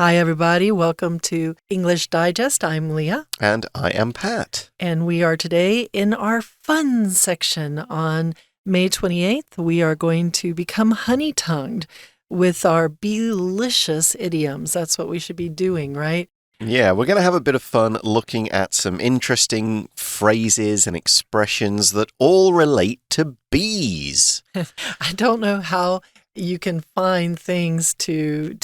Hi, everybody. Welcome to English Digest. I'm Leah. And I am Pat. And we are today in our fun section. On May 28th, we are going to become honey-tongued with our delicious idioms. That's what we should be doing, right? Yeah, we're going to have a bit of fun looking at some interesting phrases and expressions that all relate to bees. I don't know how you can find things to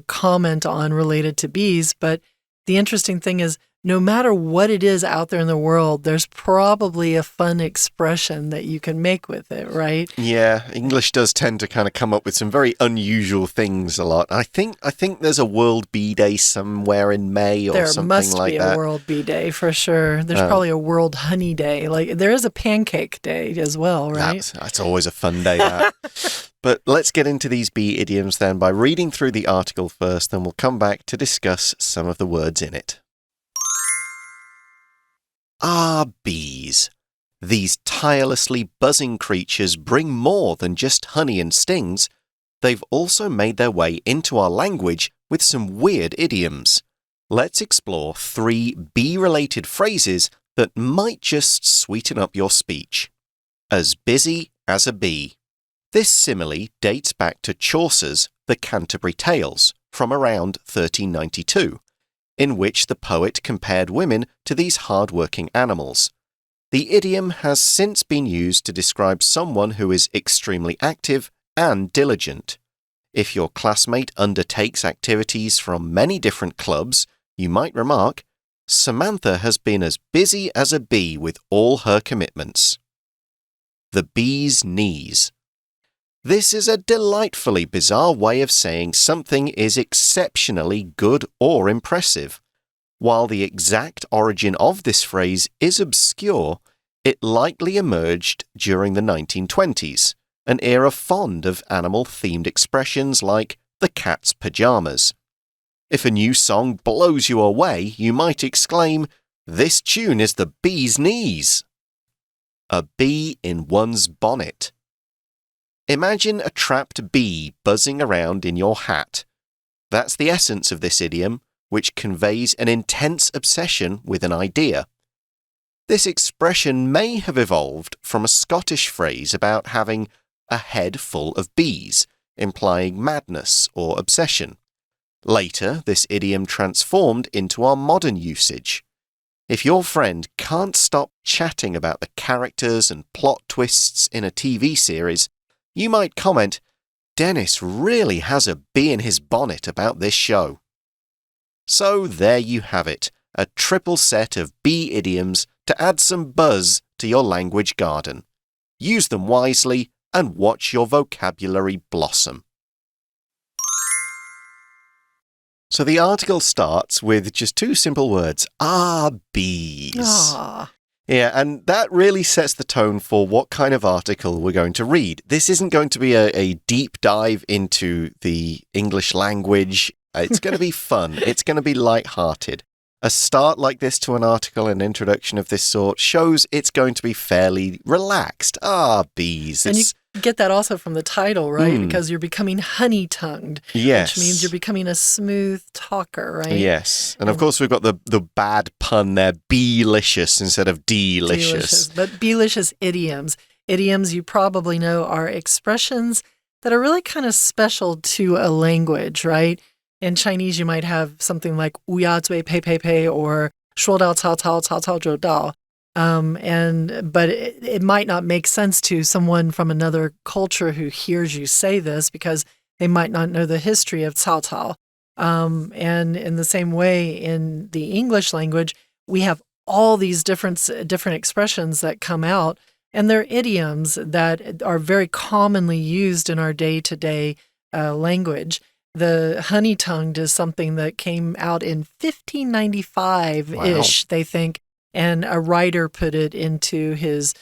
comment on related to bees, but the interesting thing is no matter what it is out there in the world, there's probably a fun expression that you can make with it, right? Yeah, English does tend to kind of come up with some very unusual things a lot. I think there's a World Bee Day somewhere in May or something like that. There must be a World Bee Day for sure. There's probably a World Honey Day. Like there is a Pancake Day as well, right? That's always a fun day, that. But let's get into these bee idioms then by reading through the article first, then we'll come back to discuss some of the words in it. Bees. These tirelessly buzzing creatures bring more than just honey and stings. They've also made their way into our language with some weird idioms. Let's explore 3 bee-related phrases that might just sweeten up your speech. As busy as a bee. This simile dates back to Chaucer's The Canterbury Tales from around 1392. In which the poet compared women to these hard-working animals. The idiom has since been used to describe someone who is extremely active and diligent. If your classmate undertakes activities from many different clubs, you might remark, Samantha has been as busy as a bee with all her commitments. The bee's knees. This is a delightfully bizarre way of saying something is exceptionally good or impressive. While the exact origin of this phrase is obscure, it likely emerged during the 1920s, an era fond of animal-themed expressions like the cat's pajamas. If a new song blows you away, you might exclaim, "This tune is the bee's knees." A bee in one's bonnet. Imagine a trapped bee buzzing around in your hat. That's the essence of this idiom, which conveys an intense obsession with an idea. This expression may have evolved from a Scottish phrase about having a head full of bees, implying madness or obsession. Later, this idiom transformed into our modern usage. If your friend can't stop chatting about the characters and plot twists in a TV series, you might comment, "Dennis really has a bee in his bonnet about this show." So there you have it, a triple set of bee idioms to add some buzz to your language garden. Use them wisely and watch your vocabulary blossom. So the article starts with just 2 simple words, bees. Aww. Yeah, and that really sets the tone for what kind of article we're going to read. This isn't going to be a deep dive into the English language. It's going to be fun. It's going to be light-hearted. A start like this to an article, an introduction of this sort, shows it's going to be fairly relaxed. Bees. And you get that also from the title, right? Because you're becoming honey-tongued. Yes. Which means you're becoming a smooth talker, right? Yes. And of course, we've got the bad pun there, bee-licious instead of delicious. But beelicious idioms. Idioms, you probably know, are expressions that are really kind of special to a language, right? In Chinese, you might have something like 乌鸦嘴呸呸呸 or 说到曹操曹操就到. But it might not make sense to someone from another culture who hears you say this because they might not know the history of Cao Cao. And in the same way, in the English language, we have all these different expressions that come out, and they're idioms that are very commonly used in our day-to-day language. The honey-tongued is something that came out in 1595-ish, they think, and a writer put it into his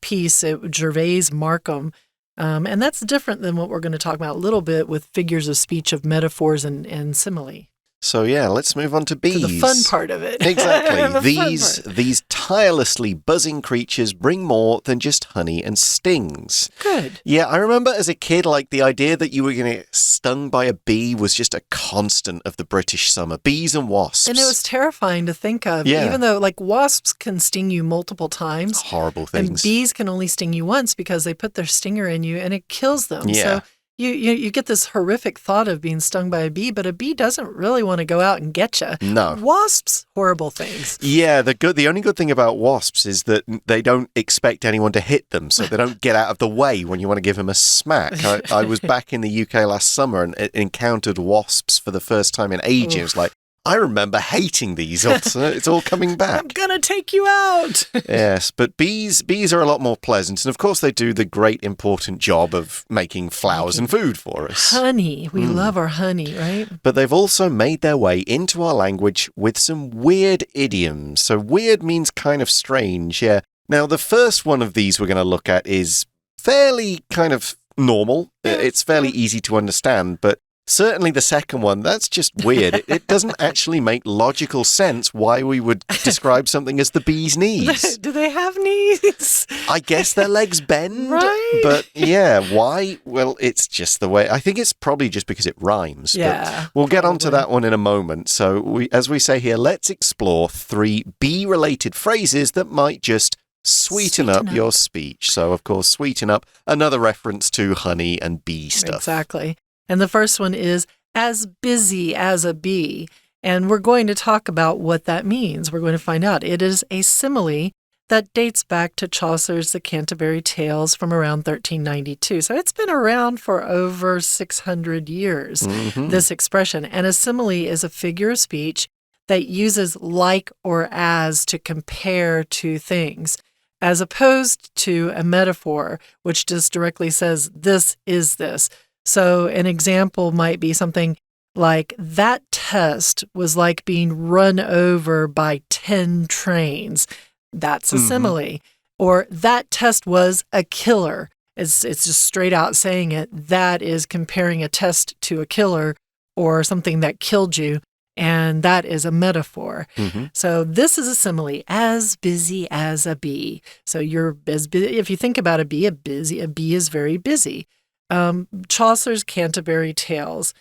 piece, Gervais Markham. And that's different than what we're going to talk about a little bit with figures of speech of metaphors and simile. So yeah, let's move on to bees. To the fun part of it. Exactly. These tirelessly buzzing creatures bring more than just honey and stings. Good. Yeah, I remember as a kid, like the idea that you were going to get stung by a bee was just a constant of the British summer. Bees and wasps. And it was terrifying to think of, even though like wasps can sting you multiple times. Horrible things. And bees can only sting you once because they put their stinger in you and it kills them. Yeah. So you get this horrific thought of being stung by a bee, but a bee doesn't really want to go out and get you. No. Wasps, horrible things. Yeah, the only good thing about wasps is that they don't expect anyone to hit them, so they don't get out of the way when you want to give them a smack. I was back in the UK last summer and encountered wasps for the first time in ages. It was like, I remember hating these. It's all coming back. I'm going to take you out. Yes, but bees are a lot more pleasant. And of course, they do the great important job of making flowers and food for us. Honey. We love our honey, right? But they've also made their way into our language with some weird idioms. So weird means kind of strange, yeah. Now, the first one of these we're going to look at is fairly kind of normal. It's fairly easy to understand, but certainly the second one, that's just weird. It doesn't actually make logical sense why we would describe something as the bee's knees. Do they have knees? I guess their legs bend. Right. But yeah, why? Well, it's just the way. I think it's probably just because it rhymes. Yeah. But we'll get onto that one in a moment. So as we say here, let's explore 3 bee-related phrases that might just sweeten up your speech. So, of course, sweeten up, another reference to honey and bee stuff. Exactly. And the first one is as busy as a bee. And we're going to talk about what that means. We're going to find out. It is a simile that dates back to Chaucer's The Canterbury Tales from around 1392. So it's been around for over 600 years, this expression. And a simile is a figure of speech that uses like or as to compare two things, as opposed to a metaphor, which just directly says, this is this. So an example might be something like, that test was like being run over by 10 trains. That's a simile. Or that test was a killer. It's just straight out saying it. That is comparing a test to a killer or something that killed you. And that is a metaphor. So this is a simile, as busy as a bee. So you're as busy. If you think about a bee is very busy. Chaucer's Canterbury Tales.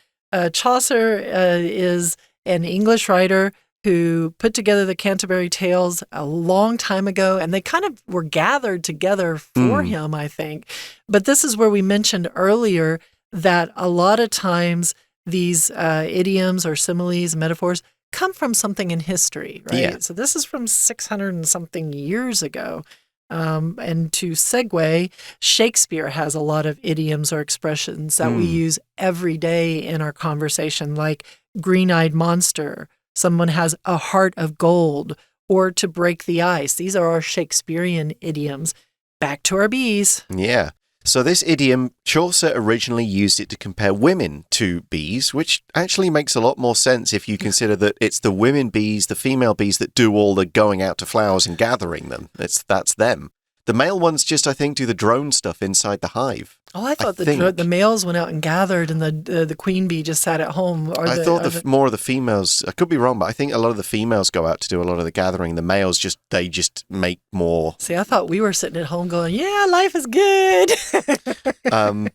Chaucer is an English writer who put together the Canterbury Tales a long time ago, and they kind of were gathered together for him, I think. But this is where we mentioned earlier that a lot of times these idioms or similes, metaphors, come from something in history, right? Yeah. So this is from 600 and something years ago. And to segue, Shakespeare has a lot of idioms or expressions that we use every day in our conversation, like green-eyed monster, someone has a heart of gold, or to break the ice. These are our Shakespearean idioms. Back to our bees. Yeah. So this idiom, Chaucer originally used it to compare women to bees, which actually makes a lot more sense if you consider that it's the women bees, the female bees, that do all the going out to flowers and gathering them. That's them. The male ones just, I think, do the drone stuff inside the hive. Oh, I thought the males went out and gathered and the queen bee just sat at home. I thought more of the females, I could be wrong, but I think a lot of the females go out to do a lot of the gathering. The males just make more. See, I thought we were sitting at home going, yeah, life is good.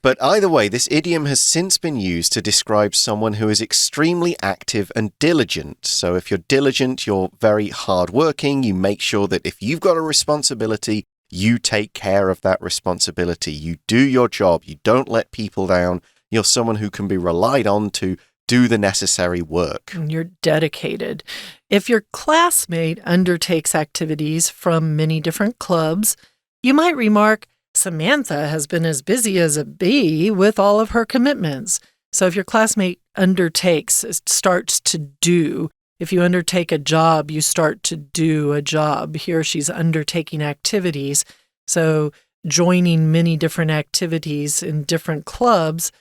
But either way, this idiom has since been used to describe someone who is extremely active and diligent. So if you're diligent, you're very hardworking. You make sure that if you've got a responsibility, you take care of that responsibility. You do your job. You don't let people down. You're someone who can be relied on to do the necessary work. And you're dedicated. If your classmate undertakes activities from many different clubs, you might remark, Samantha has been as busy as a bee with all of her commitments. So if your classmate undertakes, starts to do, if you undertake a job, you start to do a job. Here she's undertaking activities. So joining many different activities in different clubs,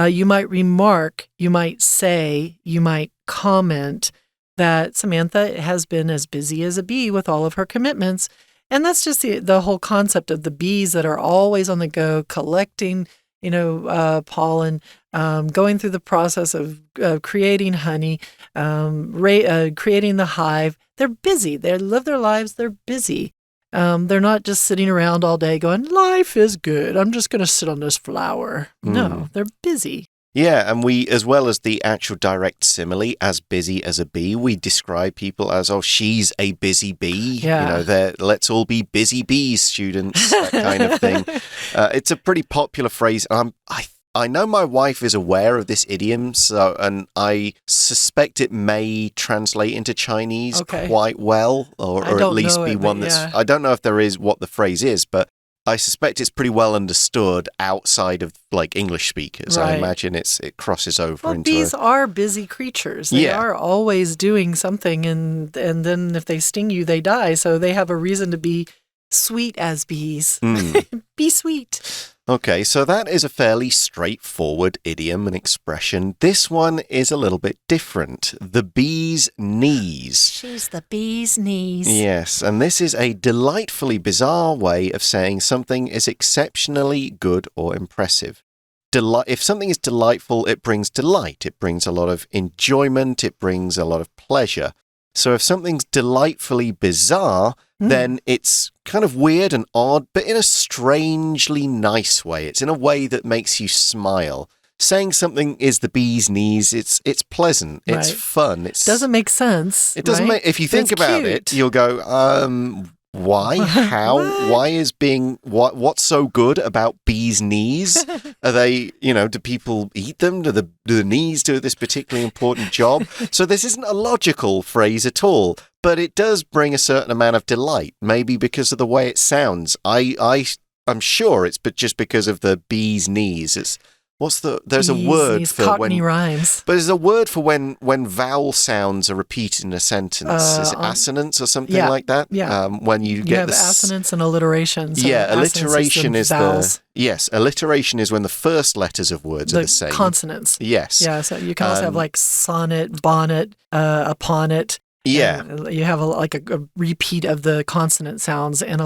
you might remark, you might say, you might comment that Samantha has been as busy as a bee with all of her commitments. And that's just the whole concept of the bees that are always on the go, collecting, pollen, going through the process of creating honey, creating the hive. They're busy. They live their lives. They're busy. They're not just sitting around all day going, life is good. I'm just going to sit on this flower. No, they're busy. Yeah, and we, as well as the actual direct simile, as busy as a bee, we describe people as, oh, she's a busy bee. Yeah. Let's all be busy bees, students, that kind of thing. It's a pretty popular phrase. I know my wife is aware of this idiom, and I suspect it may translate into Chinese quite well, or at least be one that's... I don't know if there is what the phrase is, but I suspect it's pretty well understood outside of like English speakers. Right. I imagine it crosses over into... Bees are busy creatures. They are always doing something, and then if they sting you, they die. So they have a reason to be sweet as bees. Be sweet. Okay, so that is a fairly straightforward idiom and expression. This one is a little bit different. The bee's knees. She's the bee's knees. Yes, and this is a delightfully bizarre way of saying something is exceptionally good or impressive. If something is delightful, it brings delight. It brings a lot of enjoyment. It brings a lot of pleasure. So if something's delightfully bizarre, then it's kind of weird and odd, but in a strangely nice way. It's in a way that makes you smile. Saying something is the bee's knees, it's pleasant, it's fun. It doesn't make sense. It doesn't make, if you think about it, you'll go, why? How? Why is what's so good about bees' knees? Are they, do people eat them? Do the knees do this particularly important job? So this isn't a logical phrase at all, but it does bring a certain amount of delight, maybe because of the way it sounds. I'm sure it's just because of the bees' knees. There's a word for Cockney rhymes. But there's a word for when vowel sounds are repeated in a sentence. Is it assonance or something like that? Yeah. When you get the assonance and alliteration. So alliteration is vowels. Alliteration is when the first letters of words are the same. Consonants. Yes. Yeah, so you can also have like sonnet, bonnet, upon it. Yeah. You have a repeat of the consonant sounds, and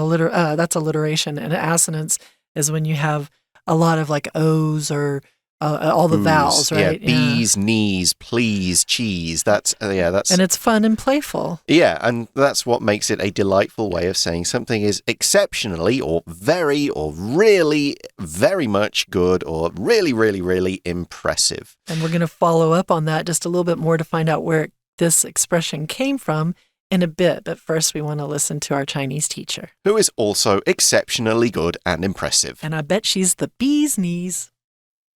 that's alliteration. And assonance is when you have a lot of like O's or all the vowels, right? Yeah, bees, knees, please, cheese. That's. And it's fun and playful. Yeah, and that's what makes it a delightful way of saying something is exceptionally or very or really very much good or really, really, really impressive. And we're going to follow up on that just a little bit more to find out where this expression came from in a bit, but first we want to listen to our Chinese teacher, who is also exceptionally good and impressive. And I bet she's the bee's knees.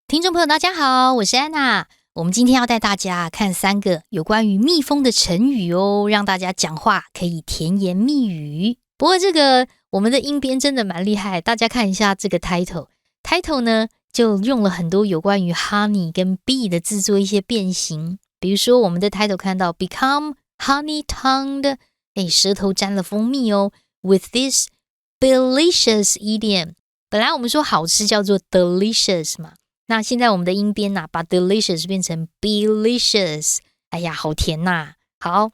听众朋友大家好，我是安娜。我们今天要带大家看3个有关于蜜蜂的成语哦，让大家讲话可以甜言蜜语。不过这个我们的音编真的蛮厉害，大家看一下这个 title 呢就用了很多有关于 honey 跟 bee 的字做一些变形。比如说我们的 title 看到 become honey-tongued， 舌头沾了蜂蜜哦。With this delicious idiom， 本来我们说好吃叫做 delicious 嘛，那现在我们的音编把 delicious 变成 delicious， 哎呀，好甜呐！好，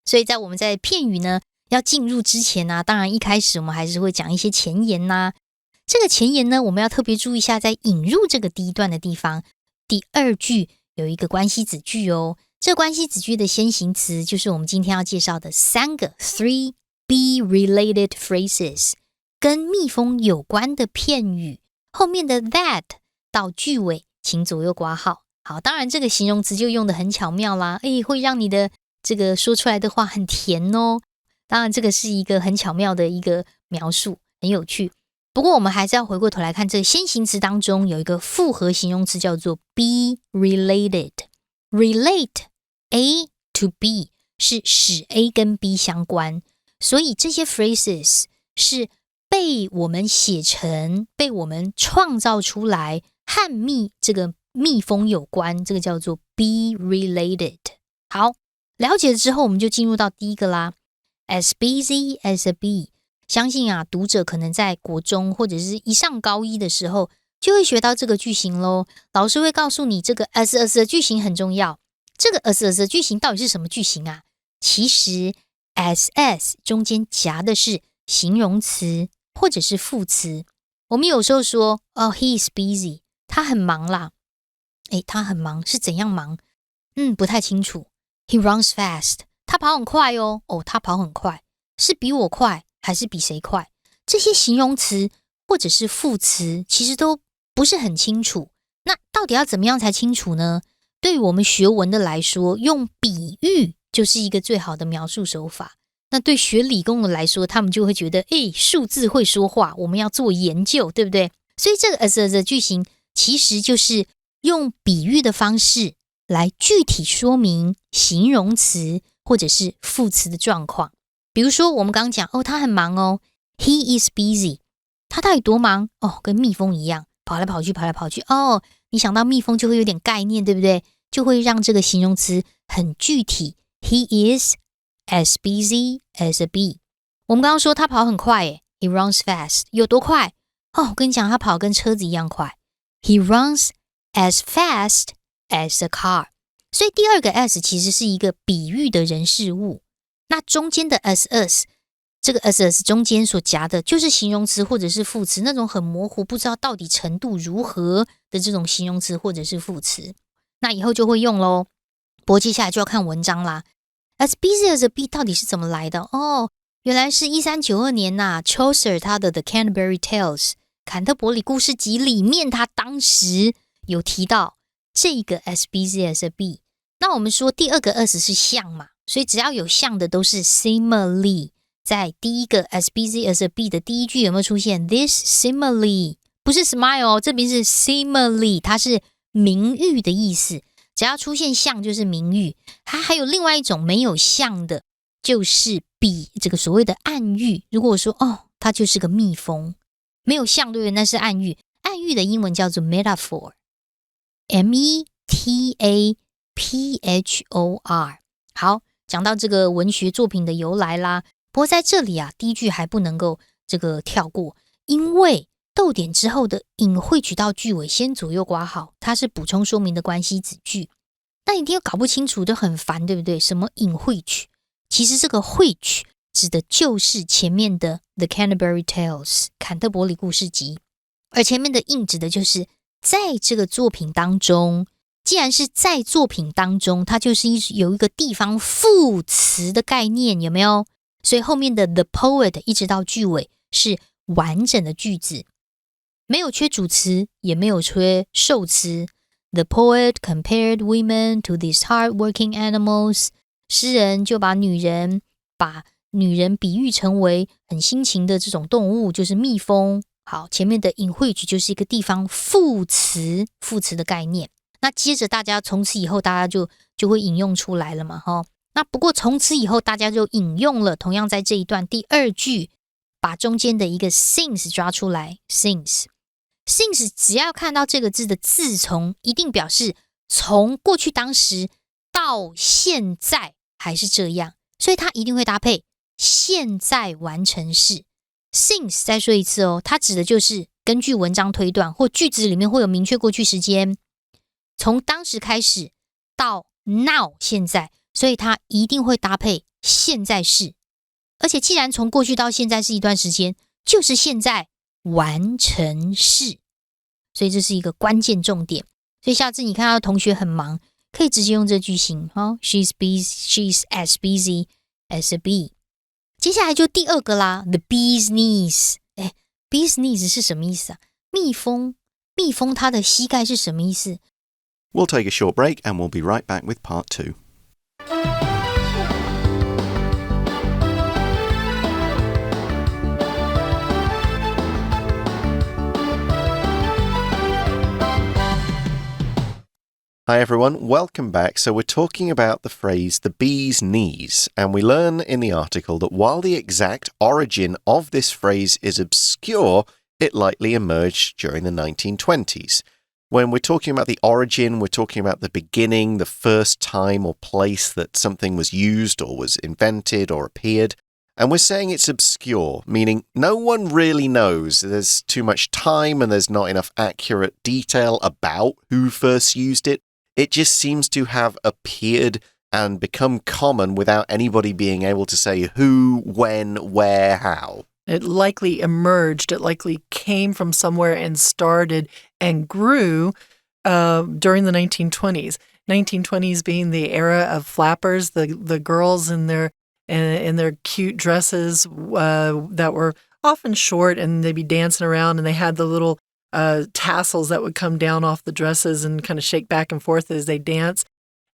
所以我们在片语呢要进入之前当然一开始我们还是会讲一些前言呐。这个前言呢，我们要特别注意一下，在引入这个第一段的地方，第2句有一个关系子句哦。这关系子句的先行词就是我们今天要介绍的3个 3 bee-related phrases， 跟蜜蜂有关的片语。后面的 that 到句尾请左右括号。好，当然这个形容词就用得很巧妙啦，会让你的这个说出来的话很甜哦。当然这个是一个很巧妙的一个描述，很有趣。不过我们还是要回过头来看，这个先行词当中有一个复合形容词叫做 be-related。relate A to B 是使 A 跟 B 相关，所以这些 phrases 是被我们写成、被我们创造出来和这个蜜蜂有关，这个叫做 be related。好，了解了之后，我们就进入到第一个啦。As busy as a bee， 相信读者可能在国中或者是一上高一的时候就会学到这个句型咯。老师会告诉你，这个 as 的句型很重要。这个 as 的句型到底是什么句型啊？其实 as 中间夹的是形容词或者是副词。我们有时候说he is busy， 他很忙啦。他很忙，是怎样忙？不太清楚。He runs fast， 他跑很快哦，他跑很快，是比我快还是比谁快？这些形容词或者是副词其实都不是很清楚。那到底要怎么样才清楚呢？对于我们学文的来说，用比喻就是一个最好的描述手法。那对学理工的来说，他们就会觉得数字会说话，我们要做研究，对不对？所以这个 as 的句型其实就是用比喻的方式来具体说明形容词或者是副词的状况。比如说我们刚刚讲他很忙哦， He is busy， 他到底多忙？跟蜜蜂一样跑来跑去跑来跑去。你想到蜜蜂就会有点概念，对不对？就会让这个形容词很具体。 He is as busy as a bee。 我们刚刚说他跑很快He runs fast， 有多快？我跟你讲，他跑跟车子一样快。 He runs as fast as a car。 所以第二个 as 其实是一个比喻的人事物，那中间的 as， 这个 as 中间所夹的就是形容词或者是副词，那种很模糊不知道到底程度如何的这种形容词或者是副词，那以后就会用咯。不过接下来就要看文章啦。As busy as a bee 到底是怎么来的？原来是1392年Chaucer 他的 The Canterbury Tales 坎特伯里故事集里面，他当时有提到这个 as busy as a bee。 那我们说第二个 as 是像嘛，所以只要有像的都是 simile。 在第一个 as busy as a bee 的第一句有没有出现 this simile？ 不是 smile这边是 simile， 它是名誉的意思，只要出现像就是名誉。它还有另外一种没有像的，就是比这个所谓的暗喻。如果我说它就是个蜜蜂，没有像，对不对？那是暗喻。暗喻的英文叫做 metaphor， M-E-T-A-P-H-O-R。 好，讲到这个文学作品的由来啦。不过在这里第一句还不能够这个跳过，因为逗点之后的隐晦句到句尾先左右括号，它是补充说明的关系子句。那一定要搞不清楚就很烦，对不对？什么隐晦句？其实这个晦句指的就是前面的 The Canterbury Tales 坎特伯里故事集，而前面的in指的就是在这个作品当中。既然是在作品当中，它就是有一个地方副词的概念，有没有？所以后面的 the poet 一直到句尾是完整的句子，没有缺主词，也没有缺受词。 The poet compared women to these hard-working animals。 诗人就把女人比喻成为很辛勤的这种动物，就是蜜蜂。好，前面的隐晦句就是一个地方副词的概念。那接着大家从此以后大家就会引用出来了嘛。那不过从此以后大家就引用了，同样在这一段第二句把中间的一个 since 抓出来。 since 只要看到这个字的字从，一定表示从过去当时到现在还是这样，所以它一定会搭配现在完成式。 since 再说一次它指的就是根据文章推断或句子里面会有明确过去时间，从当时开始到 now 现在，所以它一定会搭配现在式。而且既然从过去到现在是一段时间，就是现在完成式，所以这是一个关键重点。所以下次你看到同学很忙，可以直接用这句型She's as busy as a bee。 接下来就第二个啦， The bee's knees。 bee's knees 是什么意思蜜蜂它的膝盖是什么意思？ We'll take a short break and we'll be right back with part 2. Hi everyone, welcome back. So we're talking about the phrase the bee's knees, and we learn in the article that while the exact origin of this phrase is obscure, it likely emerged during the 1920s. When we're talking about the origin, we're talking about the beginning, the first time or place that something was used or was invented or appeared. And we're saying it's obscure, meaning no one really knows. There's too much time and there's not enough accurate detail about who first used it. It just seems to have appeared and become common without anybody being able to say who, when, where, how. It likely emerged. It likely came from somewhere and started and grew during the 1920s. 1920s being the era of flappers, the girls in their cute dresses that were often short, and they'd be dancing around, and they had the little tassels that would come down off the dresses and kind of shake back and forth as they dance.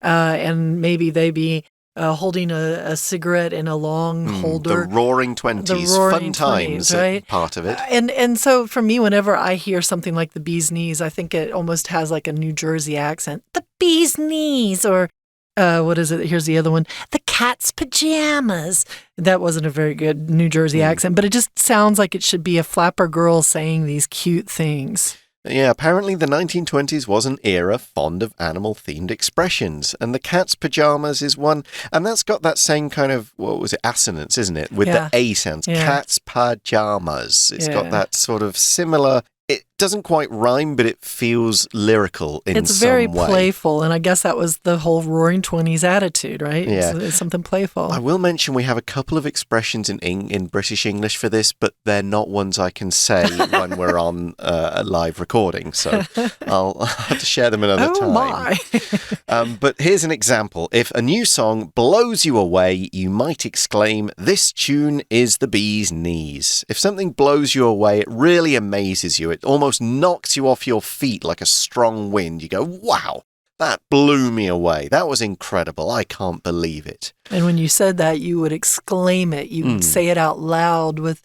And maybe they'd be holding a cigarette in a long holder. The roaring 20s, the roaring fun times, 20s, right? Part of it. And so for me, whenever I hear something like the bee's knees, I think it almost has like a New Jersey accent. The bee's knees, or what is it? Here's the other one. The cat's pajamas. That wasn't a very good New Jersey accent, but it just sounds like it should be a flapper girl saying these cute things. Yeah, apparently the 1920s was an era fond of animal-themed expressions, and the cat's pajamas is one, and that's got that same kind of, what was it, assonance, isn't it? With the A sounds, cat's pajamas. It's got that sort of similar, it doesn't quite rhyme, but it feels lyrical in some way. It's very playful, and I guess that was the whole Roaring Twenties attitude, right? Yeah. It's something playful. I will mention we have a couple of expressions in British English for this, but they're not ones I can say when we're on a live recording, so I'll have to share them another time. My. But here's an example. If a new song blows you away, you might exclaim, "This tune is the bee's knees." If something blows you away, it really amazes you. It almost knocks you off your feet like a strong wind. You go, wow, that blew me away. That was incredible. I can't believe it. And when you said that, you would exclaim it. You would say it out loud with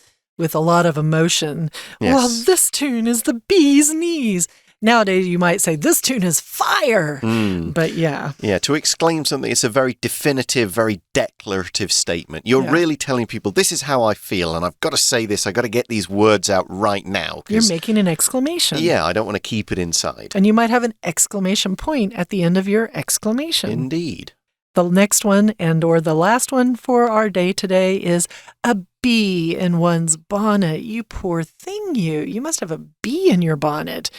a lot of emotion. Yes. Well, this tune is the bee's knees. Nowadays, you might say, this tune is fire. But yeah. Yeah, to exclaim something, it's a very definitive, very declarative statement. You're really telling people, this is how I feel, and I've got to say this. I've got to get these words out right now. You're making an exclamation. Yeah, I don't want to keep it inside. And you might have an exclamation point at the end of your exclamation. Indeed. The next one or the last one for our day today is a bee in one's bonnet. You poor thing, you. You must have a bee in your bonnet.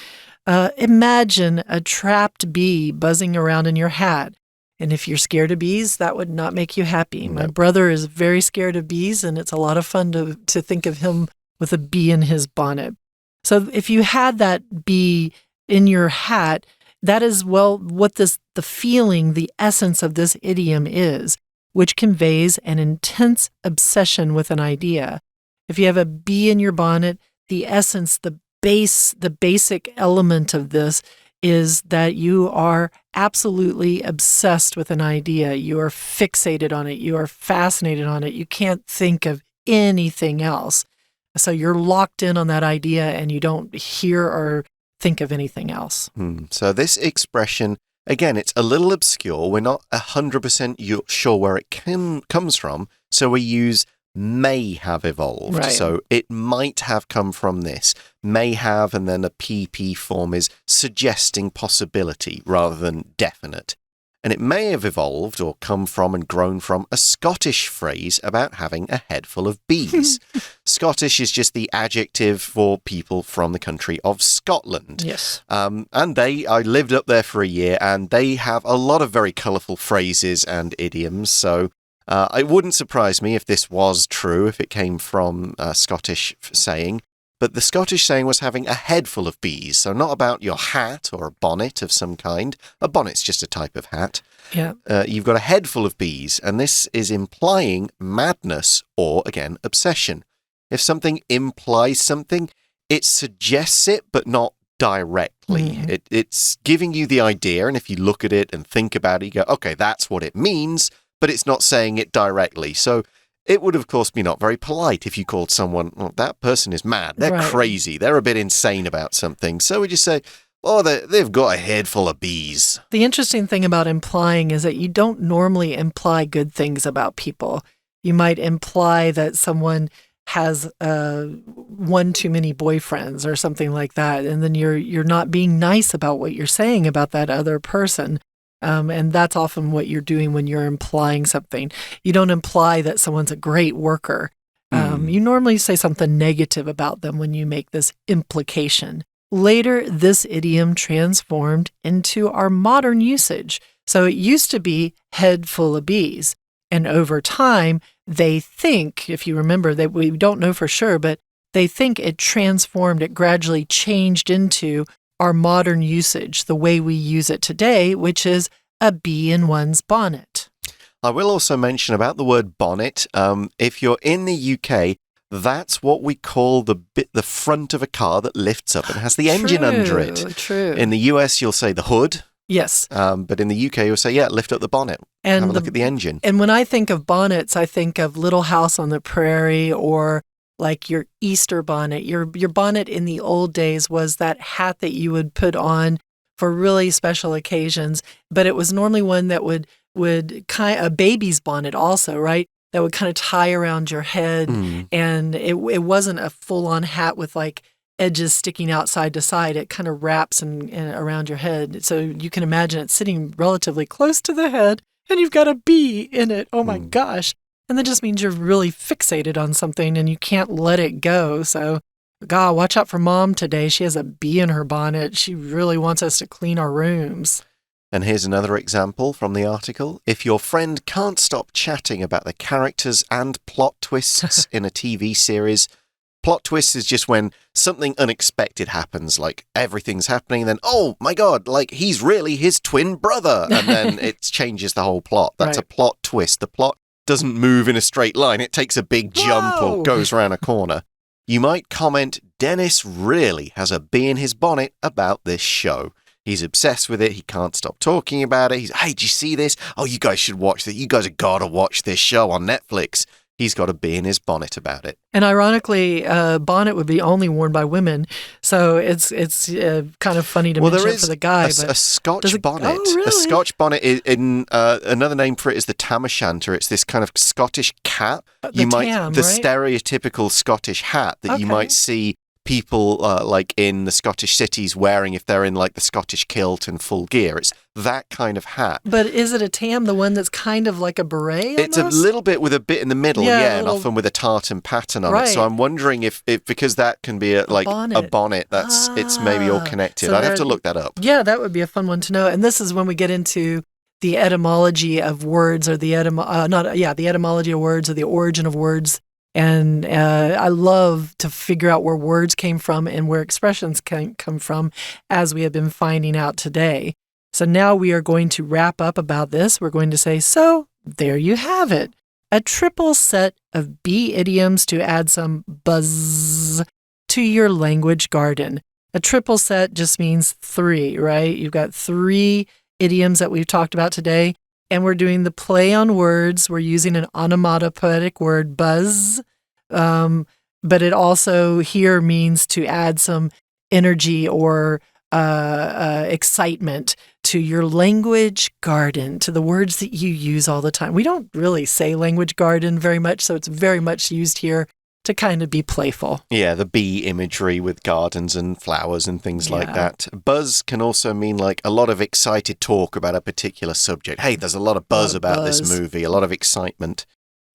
Imagine a trapped bee buzzing around in your hat. And if you're scared of bees, that would not make you happy. My brother is very scared of bees, and it's a lot of fun to think of him with a bee in his bonnet. So if you had that bee in your hat, that is, what the feeling, the essence of this idiom is, which conveys an intense obsession with an idea. If you have a bee in your bonnet, the essence, the basic element of this is that you are absolutely obsessed with an idea. You are fixated on it. You are fascinated on it. You can't think of anything else. So you're locked in on that idea, and you don't hear or think of anything else. So this expression, again, it's a little obscure. We're not 100% sure where it comes from. So we use may have evolved. Right. So it might have come from this. May have, and then the PP form is suggesting possibility rather than definite. And it may have evolved or come from and grown from a Scottish phrase about having a head full of bees. Scottish is just the adjective for people from the country of Scotland. Yes. And I lived up there for a year, and they have a lot of very colourful phrases and idioms. So it wouldn't surprise me if this was true, if it came from a Scottish saying. But the Scottish saying was having a head full of bees. So not about your hat or a bonnet of some kind. A bonnet's just a type of hat. Yeah. You've got a head full of bees, and this is implying madness or, again, obsession. If something implies something, it suggests it, but not directly. It's giving you the idea, and if you look at it and think about it, you go, okay, that's what it means, but it's not saying it directly. So it would, of course, be not very polite if you called someone, well, that person is mad. They're crazy. They're a bit insane about something. So we just say, oh, they've got a head full of bees. The interesting thing about implying is that you don't normally imply good things about people. You might imply that someone has one too many boyfriends or something like that, and then you're not being nice about what you're saying about that other person. And that's often what you're doing when you're implying something. You don't imply that someone's a great worker. You normally say something negative about them when you make this implication. Later, this idiom transformed into our modern usage. So it used to be head full of bees. And over time, they think, if you remember, that we don't know for sure, but they think it transformed, it gradually changed into our modern usage, the way we use it today, which is a bee in one's bonnet. I will also mention about the word bonnet. If you're in the UK, that's what we call the front of a car that lifts up and has the engine under it. True. In the US, you'll say the hood. Yes. But in the UK, you'll say, yeah, lift up the bonnet. And have a look at the engine. And when I think of bonnets, I think of Little House on the Prairie or like your Easter bonnet. Your bonnet in the old days was that hat that you would put on for really special occasions, but it was normally one that would a baby's bonnet also, right? That would kind of tie around your head, and it wasn't a full-on hat with like edges sticking out side to side. It kind of wraps and around your head, so you can imagine it sitting relatively close to the head, and you've got a bee in it. Oh my gosh! And that just means you're really fixated on something and you can't let it go. So, God, watch out for Mom today. She has a bee in her bonnet. She really wants us to clean our rooms. And here's another example from the article. If your friend can't stop chatting about the characters and plot twists in a TV series, plot twist is just when something unexpected happens, like everything's happening, then, oh my God, like he's really his twin brother. And then it changes the whole plot. That's right. A plot twist. The plot doesn't move in a straight line. It takes a big jump or goes around a corner. You might comment, Dennis really has a bee in his bonnet about this show. He's obsessed with it. He can't stop talking about it. He's, hey, did you see this? Oh, you guys should watch that. You guys have got to watch this show on Netflix. He's got a bee in his bonnet about it. And ironically, bonnet would be only worn by women. So it's kind of funny to mention it for the guy. But a Scotch bonnet. Oh, really? A Scotch bonnet, another name for it is the tam o' shanter. It's this kind of Scottish cap. The right? Stereotypical Scottish hat that you might see people like in the Scottish cities wearing if they're in like the Scottish kilt and full gear. It's that kind of hat. But is it a tam, the one that's kind of like a beret? It's a little bit with a bit in the middle, and often with a tartan pattern on it. So I'm wondering if because that can be a bonnet, it's maybe all connected. So I'd have to look that up. Yeah, that would be a fun one to know. And this is when we get into the etymology of words, or the etymology of words, or the origin of words. And I love to figure out where words came from and where expressions can come from, as we have been finding out today. So now we are going to wrap up about this. We're going to say, so there you have it. A triple set of bee idioms to add some buzz to your language garden. A triple set just means 3, right? You've got 3 idioms that we've talked about today. And we're doing the play on words. We're using an onomatopoetic word, buzz. But it also here means to add some energy or excitement to your language garden, to the words that you use all the time. We don't really say language garden very much, so it's very much used here to kind of be playful. Yeah, the bee imagery with gardens and flowers and things like that. Buzz can also mean like a lot of excited talk about a particular subject. Hey, there's a lot of buzz about this movie, a lot of excitement.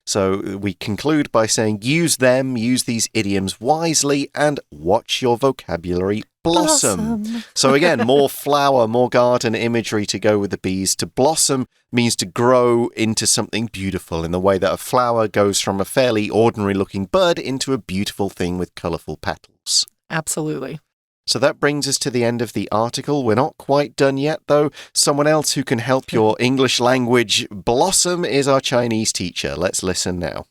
So we conclude by saying use these idioms wisely, and watch your vocabulary blossom. So again, more flower, more garden imagery to go with the bees. To blossom means to grow into something beautiful in the way that a flower goes from a fairly ordinary looking bud into a beautiful thing with colourful petals. Absolutely. So that brings us to the end of the article. We're not quite done yet, though. Someone else who can help your English language blossom is our Chinese teacher. Let's listen now.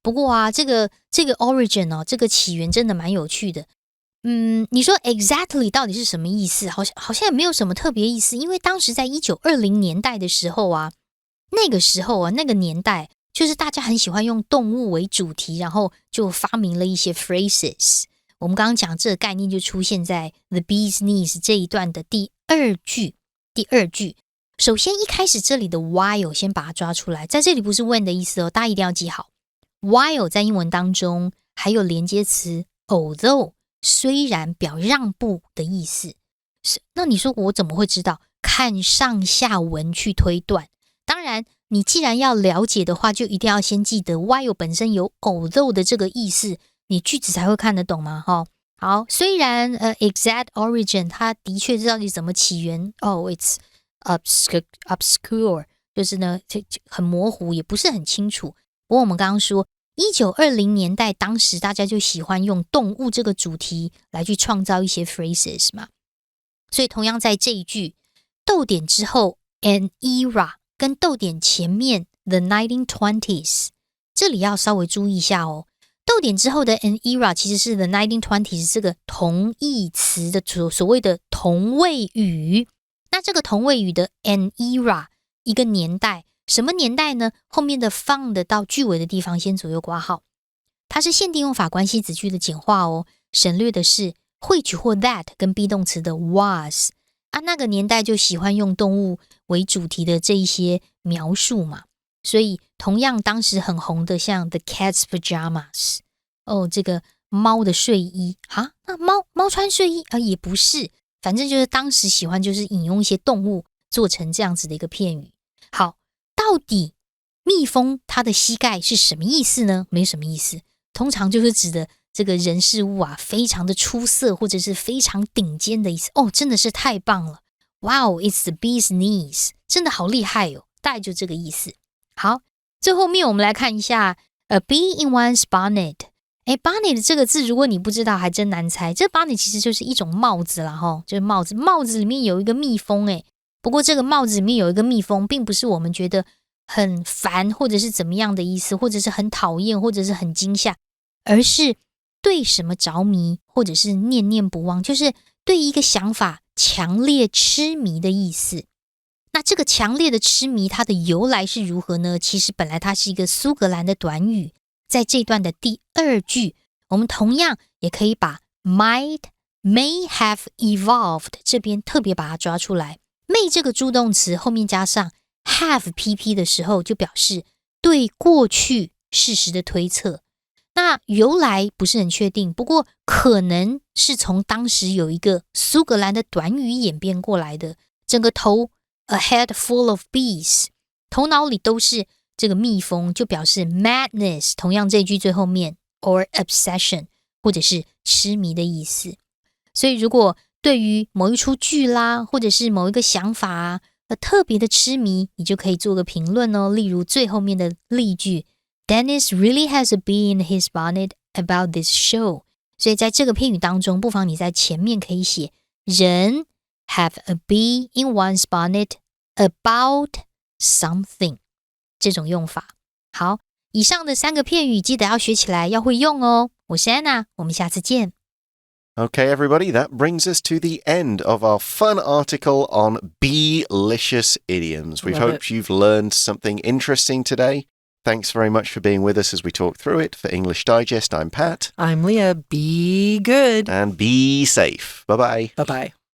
不过啊，这个 origin 哦，这个起源真的蛮有趣的。你说 exactly 到底是什么意思？好像也没有什么特别意思，因为当时在1920年代的时候啊，那个年代就是大家很喜欢用动物为主题，然后就发明了一些 phrases。我们刚刚讲这个概念就出现在 The Bee's Knees 这一段的第二句。首先一开始这里的 while 先把它抓出来，在这里不是 when 的意思哦，大家一定要记好。while 在英文当中还有连接词 although， 虽然表让步的意思。那你说我怎么会知道？看上下文去推断。当然你既然要了解的话，就一定要先记得 while 本身有 although 的这个意思，你句子才会看得懂嘛。好，虽然exact origin 它的确到底怎么起源it's obscure， 就是呢很模糊，也不是很清楚。不过我们刚刚说1920年代当时大家就喜欢用动物这个主题来去创造一些 phrases 嘛。所以同样在这一句逗点之后 an era 跟逗点前面 the 1920s 这里要稍微注意一下哦。逗点之后的 an era 其实是 the 1920s 这个同义词的所谓的同位语。那这个同位语的 an era 一个年代，什么年代呢？后面的 found 到句尾的地方先左右括号。它是限定用法关系子句的简化哦，省略的是which或 that 跟 be 动词的 was 啊，那个年代就喜欢用动物为主题的这一些描述嘛，所以同样当时很红的像 the cat's pajamas 哦，这个猫的睡衣啊，那猫穿睡衣啊也不是，反正就是当时喜欢就是引用一些动物做成这样子的一个片语。好，到底蜜蜂它的膝盖是什么意思呢？没什么意思，通常就是指的这个人事物啊非常的出色或者是非常顶尖的意思哦，真的是太棒了 Wow, it's the bee's knees 真的好厉害哦，大概就这个意思。好，最后面我们来看一下 a bee in one's bonnet。 bonnet 这个字如果你不知道还真难猜，这 bonnet 其实就是一种帽子啦齁，就是帽子里面有一个蜜蜂不过这个帽子里面有一个蜜蜂并不是我们觉得很烦或者是怎么样的意思，或者是很讨厌或者是很惊吓，而是对什么着迷或者是念念不忘，就是对一个想法强烈痴迷的意思。那这个强烈的痴迷它的由来是如何呢？其实本来它是一个苏格兰的短语，在这段的第二句我们同样也可以把 may have evolved 这边特别把它抓出来。 may 这个助动词后面加上 have pp 的时候，就表示对过去事实的推测。那由来不是很确定，不过可能是从当时有一个苏格兰的短语演变过来的。整个头 a head full of bees 头脑里都是这个蜜蜂，就表示 madness 同样这句最后面 or obsession 或者是痴迷的意思。所以如果对于某一出剧啦或者是某一个想法啊特别的痴迷，你就可以做个评论哦。例如最后面的例句Dennis really has a bee in his bonnet about this show 所以在这个片语当中，不妨你在前面可以写人 have a bee in one's bonnet about something 这种用法。好，以上的3个片语记得要学起来，要会用哦。我是 Anna， 我们下次见。Okay, everybody, that brings us to the end of our fun article on bee-licious idioms. We hope you've learned something interesting today. Thanks very much for being with us as we talk through it. For English Digest, I'm Pat. I'm Leah. Be good. And be safe. Bye-bye. Bye-bye.